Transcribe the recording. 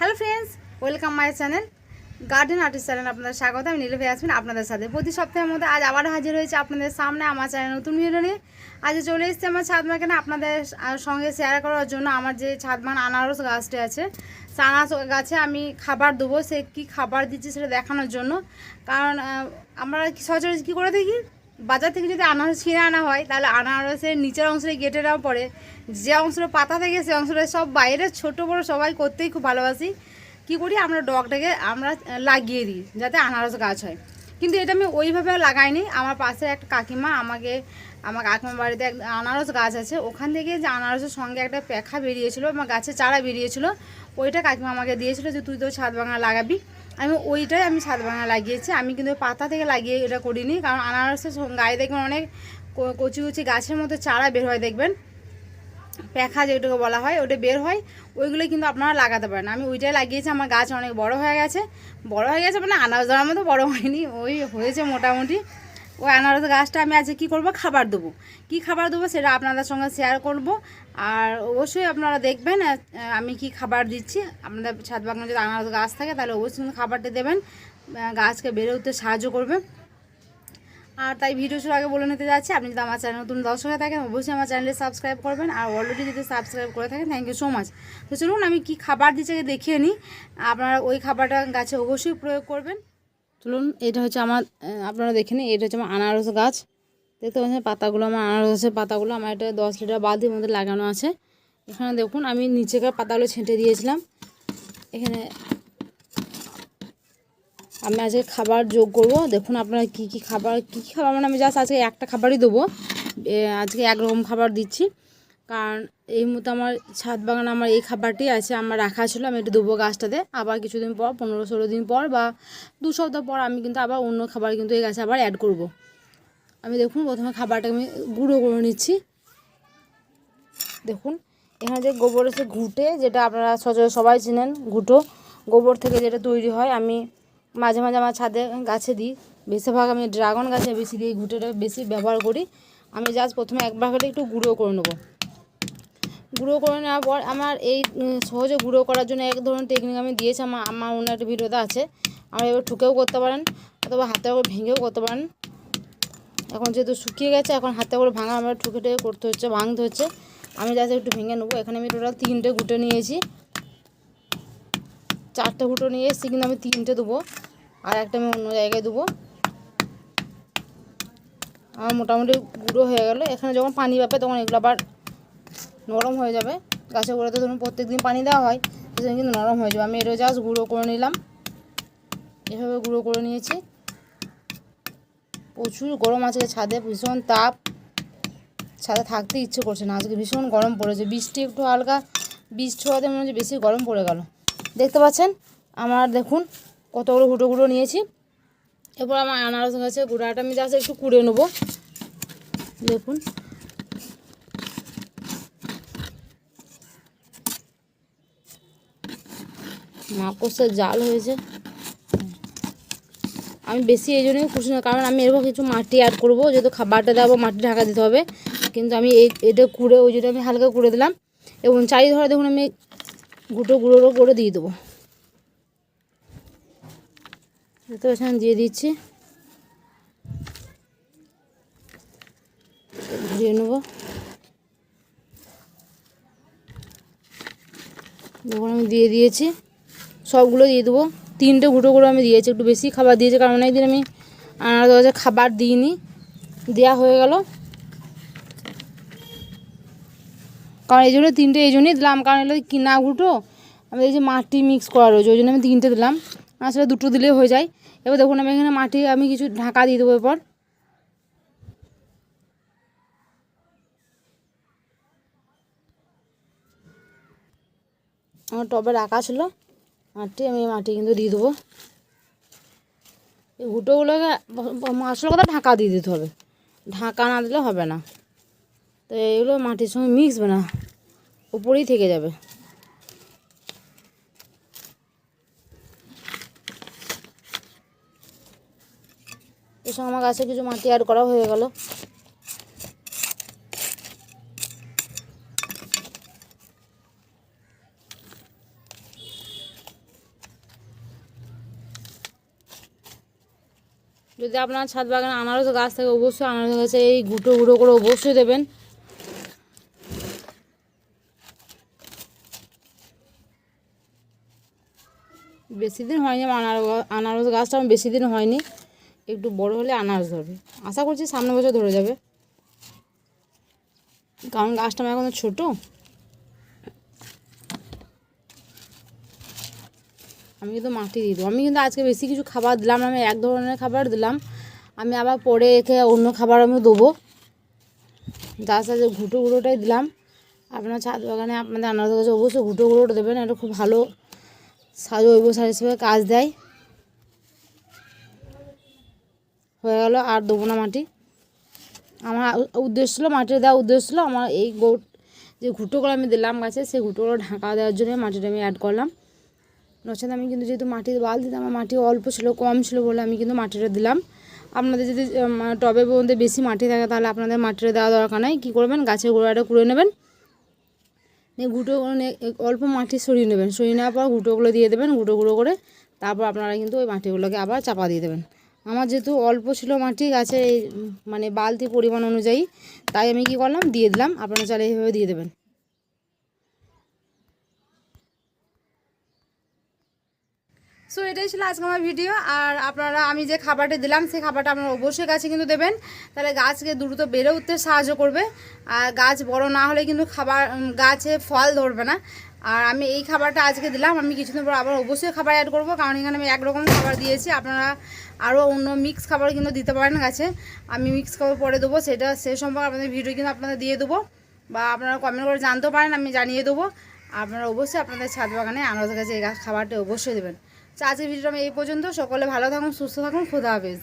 Hello friends, welcome my channel garden artist channel. আপনাদের স্বাগত। আমি নীলু ভাই আসবেন আপনাদের সাথে প্রতি সপ্তাহের মধ্যে আজ আবার হাজির হয়েছে আপনাদের সামনে আমার চ্যানেল নতুন ভিডিও নিয়ে। আজ চলে এসেছি আমার ছাদ বাগানে আপনাদের সঙ্গে শেয়ার করার জন্য। আমার যে ছাদ বাগান আনারস গাছটি আছে, সে আনারস গাছে আমি খাবার দেবো, সে কী খাবার দিচ্ছি সেটা দেখানোর জন্য। কারণ আমরা সচরাচর কী করে দেখি, বাজার থেকে যদি আনারস কিনে আনা হয় তাহলে আনারসের নিচের অংশটা কেটে নেওয়ার পরে যে অংশটা পাতা থাকে সেই অংশটা সব বাইরে ছোট বড় সবাই করতেই খুব ভালোবাসি। কী করি, আমরা ডগটাকে আমরা লাগিয়ে দিই যাতে আনারস গাছ হয়। কিন্তু এটা আমি ওইভাবে লাগাইনি। আমার পাশে একটা কাকিমা আমার কাকিমার বাড়িতে এক আনারস গাছ আছে, ওখান থেকে যে আনারসের সঙ্গে একটা পেখা বেরিয়েছিল, আমার গাছের চারা বেরিয়েছিল, ওইটা কাকিমা আমাকে দিয়েছিল যে তুই তো ছাদ বাগান লাগাবি। ওইটাই আমি ছাদ বাগান লাগিয়েছি। আমি কিন্তু পাতা থেকে লাগিয়ে এটা করিনি, কারণ আনারসের গায়ে দেখবেন অনেক কচি কচি গাছের মতো চারা বের হয়, দেখবেন পেখা যেটাকে বলা হয় ওটা বের হয়, ওইগুলো কিন্তু আপনারা লাগাতে পারেন। আমি ওইটাই লাগিয়েছি। আমার গাছ অনেক বড় হয়ে গেছে মানে আনারস ধরার মতো বড় হয়নি, ওই হয়েছে মোটামুটি। ওই আনারস গাছটা আমি আজকে কী করবো, খাবার দেবো। কী খাবার দেবো সেটা আপনাদের সঙ্গে শেয়ার করব। আর অবশ্যই আপনারা দেখবেন আমি কি খাবার দিচ্ছি। আপনাদের ছাদ বাগানে যদি আনারস গাছ থাকে তাহলে অবশ্যই খাবারটা দেবেন, গাছকে বেড়ে উঠতে সাহায্য করবে। আর তাই ভিডিও শুরু আগে বলে নিতে যাচ্ছি, আপনি যদি আমার চ্যানেল নতুন দর্শক হয়ে থাকেন অবশ্যই আমার চ্যানেলে সাবস্ক্রাইব করবেন। আর অলরেডি যদি সাবস্ক্রাইব করে থাকেন থ্যাংক ইউ সো মাচ। তো চলুন আমি কি খাবার দিচ্ছি দেখিয়ে নিই, আপনারা ওই খাবারটা গাছে অবশ্যই প্রয়োগ করবেন। চলুন, এটা হচ্ছে আমার, আপনারা দেখে নিন, এটা হচ্ছে আমার আনারস গাছ। দেখতে পাচ্ছেন পাতাগুলো, আমার আনারসের পাতাগুলো আমার এটা 10 লিটার বালতির মধ্যে লাগানো আছে। এখানে দেখুন আমি নিচেকার পাতাগুলো ছেঁটে দিয়েছিলাম। এখানে আমি আজকে খাবার যোগ করব। দেখুন আপনারা কী কী খাবার মানে আমি জাস্ট আজকে একটা খাবারই দেবো। আজকে একরকম খাবার দিচ্ছি, কারণ এই মুহূর্তে আমার ছাদ বাগান আমার এই খাবারটি আছে, আমার রাখা ছিল। আমি একটু দেবো গাছটাতে, আবার কিছুদিন পর 15-16 দিন পর বা 2 সপ্তাহ পর আমি কিন্তু আবার অন্য খাবার কিন্তু এই গাছে আবার অ্যাড করব। আমি দেখুন প্রথমে খাবারটা আমি গুঁড়ো করে নিচ্ছি। দেখুন এখানে যে গোবর এসে ঘুঁটে, যেটা আপনারা সচরাচর সবাই চেনেন, ঘুঁটো গোবর থেকে যেটা তৈরি হয়, আমি মাঝে মাঝে আমার ছাদে গাছে দিই। বেশিরভাগ আমি ড্রাগন গাছে বেশি দিই, ঘুঁটেটা বেশি ব্যবহার করি। আমি জাস্ট প্রথমে একবার করে একটু গুঁড়ো করে নেবো। গুঁড়ো করে নেওয়ার পর আমার এই সহজে গুঁড়ো করার জন্য এক ধরনের টেকনিক আমি দিয়েছি, আমার অন্য একটা ভিডিওতে আছে। আমরা এবার ঠুকেও করতে পারেন অথবা হাতে করে ভেঙেও করতে পারেন। এখন যেহেতু শুকিয়ে গেছে, এখন হাতে করে ভাঙা আমরা ঠুকে করতে হচ্ছে, ভাঙতে হচ্ছে। আমি জাস্ট একটু ভেঙে নেবো। এখানে আমি টোটাল 3টে ঘুঁটে নিয়েছি, 4টে ঘুঁটো নিয়ে এসেছি, কিন্তু আমি 3টে দেবো, আর একটা আমি অন্য জায়গায় দেবো। আমার মোটামুটি গুঁড়ো হয়ে গেল। এখানে যখন পানি পাবে তখন এগুলো আবার নরম হয়ে যাবে। গাছের গোড়াতে ধরুন প্রত্যেক দিন পানি দেওয়া হয়, সেজন্য কিন্তু নরম হয়ে যাবে। আমি এটা জাস্ট গুঁড়ো করে নিলাম, এভাবে গুঁড়ো করে নিয়েছি। প্রচুর গরম আজকে ছাদে, ভীষণ তাপ, ছাদে থাকতে ইচ্ছে করছে না। আজকে ভীষণ গরম পড়েছে, বৃষ্টি একটু হালকা বৃষ্টি হওয়াতে মনে হচ্ছে বেশি গরম পড়ে গেল। দেখতে পাচ্ছেন আমার, দেখুন কতগুলো গুঁড়ো নিয়েছি। এরপর আমার আনারস গাছের গুঁড়াটা আমি জাস্ট একটু কুড়ে নেবো। দেখুন মাকড়সার জাল হয়েছে। আমি বেশি এই জন্যই খুশি না, কারণ আমি এরকম কিছু মাটি অ্যাড করবো, যেহেতু খাবারটা দেবো মাটি ঢাকা দিতে হবে। কিন্তু আমি এটা কুড়ে, ওই জন্য আমি হালকা কুড়ে দিলাম। এবং চারিধারে দেখুন আমি গুঁড়ো করে দিয়ে দেবো। দেখতে পাচ্ছেন দিয়ে দিচ্ছি, ঘুরিয়ে নেবো। দেখুন আমি দিয়ে দিয়েছি, সবগুলো দিয়ে দেবো। 3টে গুঁড়ো আমি দিয়েছি, একটু বেশি খাবার দিয়েছি, কারণ অনেকদিন আমি আনারস গাছে খাবার দিইনি, দেওয়া হয়ে গেল। কারণ এই জন্য 3টে এই জন্যই দিলাম, কারণ এগুলো কিনা ঘুঁটো, আমি দেখছি মাটি মিক্স করা রয়েছে, ওই জন্য আমি 3টে দিলাম। আসলে 2টো দিলেই হয়ে যায়। এবার দেখুন আমি এখানে মাটি আমি কিছু ঢাকা দিয়ে দেবো। এরপর আমার টবে রাখা ছিল মাটি, আমি মাটি কিন্তু দিয়ে দেবো। এই ঘুঁটোগুলোকে আসল কথা ঢাকা দিয়ে দিতে হবে, ঢাকা না দিলে হবে না। তো এইগুলো মাটির সঙ্গে মিশবে না, উপরেই থেকে যাবে। এর সঙ্গে আমার গাছে কিছু মাটি অ্যাড করা হয়ে গেল। যদি আপনার ছাদ বাগানে আনারস গাছ থাকে অবশ্যই আনারস গাছে এই গুঁটো গুঁড়ো করে অবশ্যই দেবেন। বেশি দিন হয়নি আমার আনারস গাছটা আমার বেশি দিন হয়নি, একটু বড় হলে আনারস ধরবে। আশা করছি সামনের বছর ধরে যাবে, কারণ গাছটা আমার এখন ছোটো। আমি কিন্তু মাটি দিয়ে দেবো। আমি কিন্তু আজকে বেশি কিছু খাবার দিলাম না, আমি এক ধরনের খাবার দিলাম। আমি আবার পরে একে অন্য খাবার আমি দেবো, যার সাথে ঘুঁটো গুঁড়োটাই দিলাম। আপনার ছাদ বাগানে আপনাদের আনারস গাছে অবশ্যই ঘুঁটো গুঁড়োটা দেবেন, এটা খুব ভালো জৈব সার হিসেবে কাজ দেয়। হয়ে গেল, আর দেবো না মাটি। আমার উদ্দেশ্য ছিল, মাটিটা দেওয়ার উদ্দেশ্য ছিল আমার এই যে ঘুঁটোগুলো আমি দিলাম গাছে, সেই ঘুঁটোগুলো ঢাকা দেওয়ার জন্য মাটিটা আমি অ্যাড করলাম। নচেত আমি কিন্তু যেহেতু মাটির বালতিতে আমার মাটি অল্প ছিল, কম ছিল বলে আমি কিন্তু মাটিটা দিলাম। আপনাদের যদি টবের মধ্যে বেশি মাটি থাকে তাহলে আপনাদের মাটিটা দেওয়া দরকার নেই। কী করবেন, গাছের গোড়াটা কুড়ে নেবেন, নিয়ে ঘুঁটোগুলো অল্প মাটি সরিয়ে নেবেন, সরিয়ে নেওয়ার পর ঘুঁটোগুলো দিয়ে দেবেন গুঁড়ো গুঁড়ো করে। তারপর আপনারা কিন্তু ওই মাটিগুলোকে আবার চাপা দিয়ে দেবেন। আমার যেহেতু অল্প ছিল মাটি গাছের এই মানে বালতি পরিমাণ অনুযায়ী, তাই আমি কী করলাম, দিয়ে দিলাম। আপনারা চাইলে এইভাবে দিয়ে দেবেন। সো এটাই ছিল আজকে আমার ভিডিও। আর আপনারা আমি যে খাবারটা দিলাম সেই খাবারটা আপনারা অবশ্যই গাছে কিন্তু দেবেন, তাহলে গাছকে দ্রুত বেড়ে উঠতে সাহায্য করবে। আর গাছ বড় না হলে কিন্তু গাছে ফল ধরবে না। আর আমি এই খাবারটা আজকে দিলাম, আমি কিছুদিন পর আবার অবশ্যই খাবার অ্যাড করবো, কারণ এখানে আমি একরকম খাবার দিয়েছি। আপনারা আরও অন্য মিক্স খাবার কিন্তু দিতে পারেন গাছে। আমি মিক্স খাবার পরে দেবো, সে সম্পর্কে আপনাদের ভিডিও কিন্তু আপনাদের দিয়ে দেবো, বা আপনারা কমেন্ট করে জানতেও পারেন, আমি জানিয়ে দেবো। আপনারা অবশ্যই আপনাদের ছাদ বাগানে আনারস গাছে এই খাবারটা অবশ্যই দেবেন। তো আজকের ভিডিওটা আমি এই পর্যন্ত। সকলে ভালো থাকুন, সুস্থ থাকুন, খোদা হাফেজ।